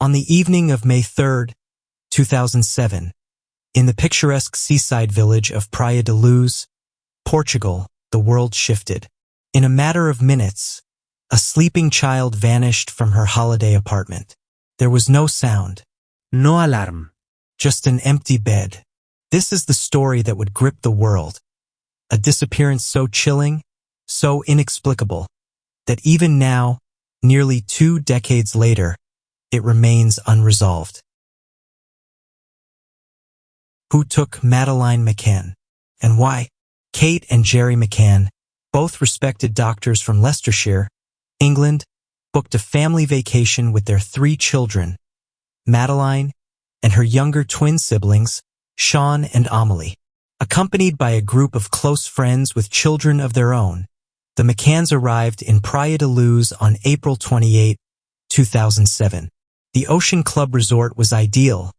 On the evening of May 3, 2007, in the picturesque seaside village of Praia da Luz, Portugal, the world shifted. In a matter of minutes, a sleeping child vanished from her holiday apartment. There was no sound, no alarm, just an empty bed. This is the story that would grip the world. A disappearance so chilling, so inexplicable, that even now, nearly 2 decades later, it remains unresolved. Who took Madeleine McCann, and why? Kate and Gerry McCann, both respected doctors from Leicestershire, England, booked a family vacation with their 3 children, Madeleine and her younger twin siblings, Sean and Amelie. Accompanied by a group of close friends with children of their own, the McCanns arrived in Praia da Luz on April 28, 2007. The Ocean Club Resort was ideal,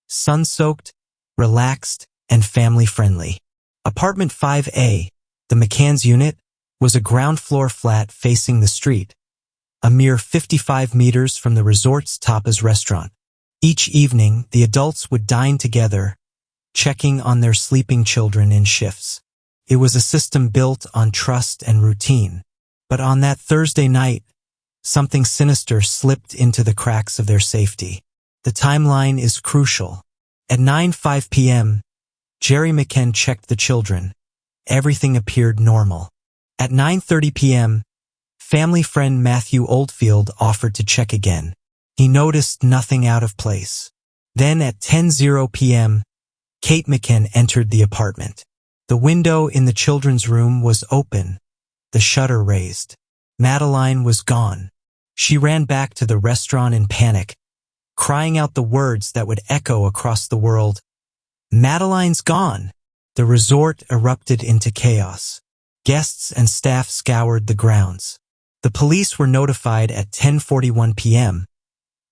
sun-soaked, relaxed, and family-friendly. Apartment 5A, the McCann's unit, was a ground-floor flat facing the street, a mere 55 meters from the resort's tapas restaurant. Each evening, the adults would dine together, checking on their sleeping children in shifts. It was a system built on trust and routine. But on that Thursday night, something sinister slipped into the cracks of their safety. The timeline is crucial. At 9:05 p.m., Gerry McCann checked the children. Everything appeared normal. At 9:30 p.m., family friend Matthew Oldfield offered to check again. He noticed nothing out of place. Then at 10:00 p.m., Kate McCann entered the apartment. The window in the children's room was open, the shutter raised. Madeleine was gone. She ran back to the restaurant in panic, crying out the words that would echo across the world. "Madeleine's gone!" The resort erupted into chaos. Guests and staff scoured the grounds. The police were notified at 10:41 p.m.,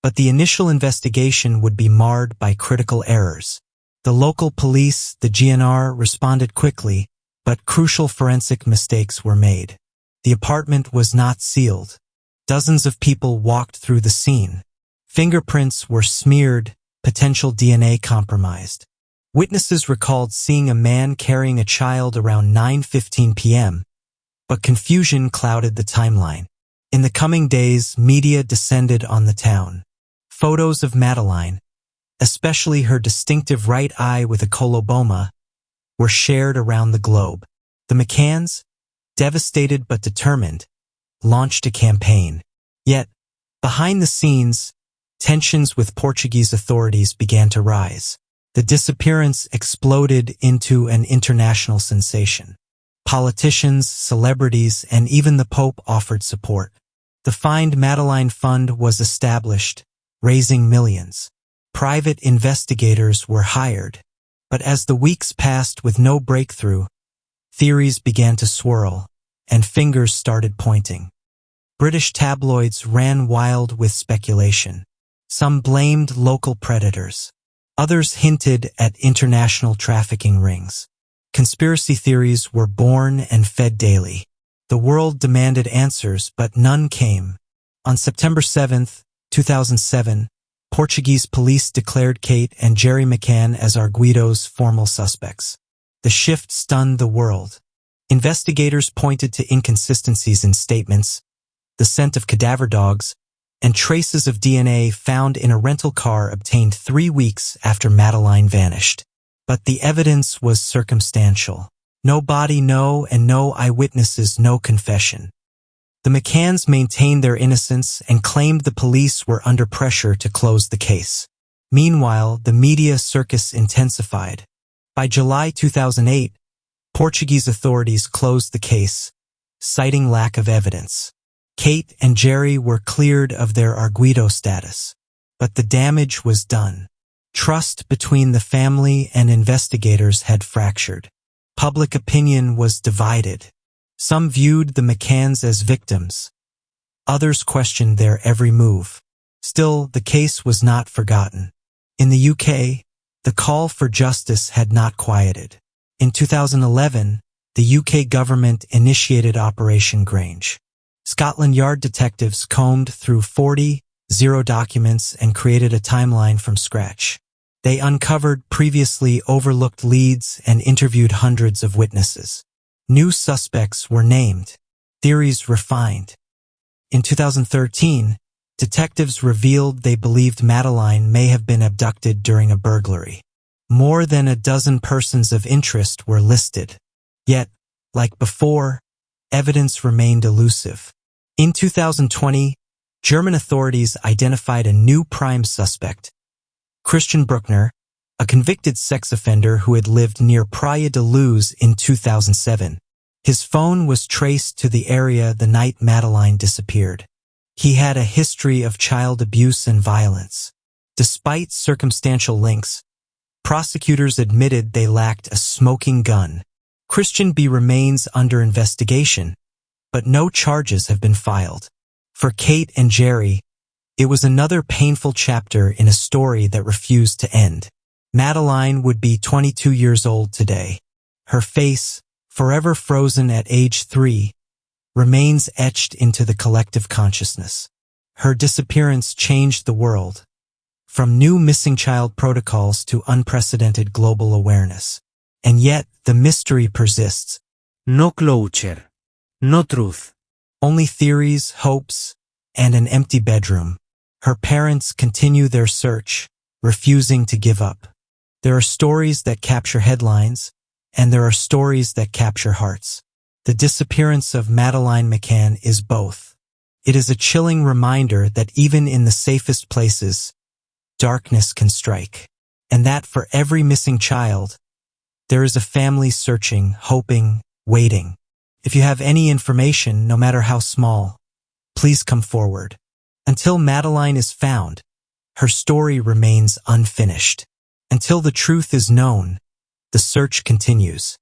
but the initial investigation would be marred by critical errors. The local police, the GNR, responded quickly, but crucial forensic mistakes were made. The apartment was not sealed. Dozens of people walked through the scene. Fingerprints were smeared, potential DNA compromised. Witnesses recalled seeing a man carrying a child around 9:15 p.m., but confusion clouded the timeline. In the coming days, media descended on the town. Photos of Madeleine, especially her distinctive right eye with a coloboma, were shared around the globe. The McCanns, devastated but determined, launched a campaign. Yet, behind the scenes, tensions with Portuguese authorities began to rise. The disappearance exploded into an international sensation. Politicians, celebrities, and even the Pope offered support. The Find Madeleine Fund was established, raising millions. Private investigators were hired. But as the weeks passed with no breakthrough, theories began to swirl, and fingers started pointing. British tabloids ran wild with speculation. Some blamed local predators. Others hinted at international trafficking rings. Conspiracy theories were born and fed daily. The world demanded answers, but none came. On September 7, 2007, Portuguese police declared Kate and Gerry McCann as arguidos formal suspects. The shift stunned the world. Investigators pointed to inconsistencies in statements, the scent of cadaver dogs, and traces of DNA found in a rental car obtained 3 weeks after Madeleine vanished. But the evidence was circumstantial. No body, and no eyewitnesses, no confession. The McCanns maintained their innocence and claimed the police were under pressure to close the case. Meanwhile, the media circus intensified. By July 2008, Portuguese authorities closed the case, citing lack of evidence. Kate and Gerry were cleared of their arguido status. But the damage was done. Trust between the family and investigators had fractured. Public opinion was divided. Some viewed the McCanns as victims. Others questioned their every move. Still, the case was not forgotten. In the UK, the call for justice had not quieted. In 2011, the UK government initiated Operation Grange. Scotland Yard detectives combed through 40 zero documents, and created a timeline from scratch. They uncovered previously overlooked leads and interviewed hundreds of witnesses. New suspects were named, theories refined. In 2013, detectives revealed they believed Madeleine may have been abducted during a burglary. More than a dozen persons of interest were listed. Yet, like before, evidence remained elusive. In 2020, German authorities identified a new prime suspect, Christian Bruckner, a convicted sex offender who had lived near Praia da Luz in 2007. His phone was traced to the area the night Madeleine disappeared. He had a history of child abuse and violence. Despite circumstantial links, prosecutors admitted they lacked a smoking gun. Christian B. remains under investigation, but no charges have been filed. For Kate and Jerry, it was another painful chapter in a story that refused to end. Madeleine would be 22 years old today. Her face, forever frozen at age 3, remains etched into the collective consciousness. Her disappearance changed the world, from new missing child protocols to unprecedented global awareness. And yet, the mystery persists. No closure. No truth. Only theories, hopes, and an empty bedroom. Her parents continue their search, refusing to give up. There are stories that capture headlines, and there are stories that capture hearts. The disappearance of Madeleine McCann is both. It is a chilling reminder that even in the safest places, darkness can strike. And that for every missing child, there is a family searching, hoping, waiting. If you have any information, no matter how small, please come forward. Until Madeleine is found, her story remains unfinished. Until the truth is known, the search continues.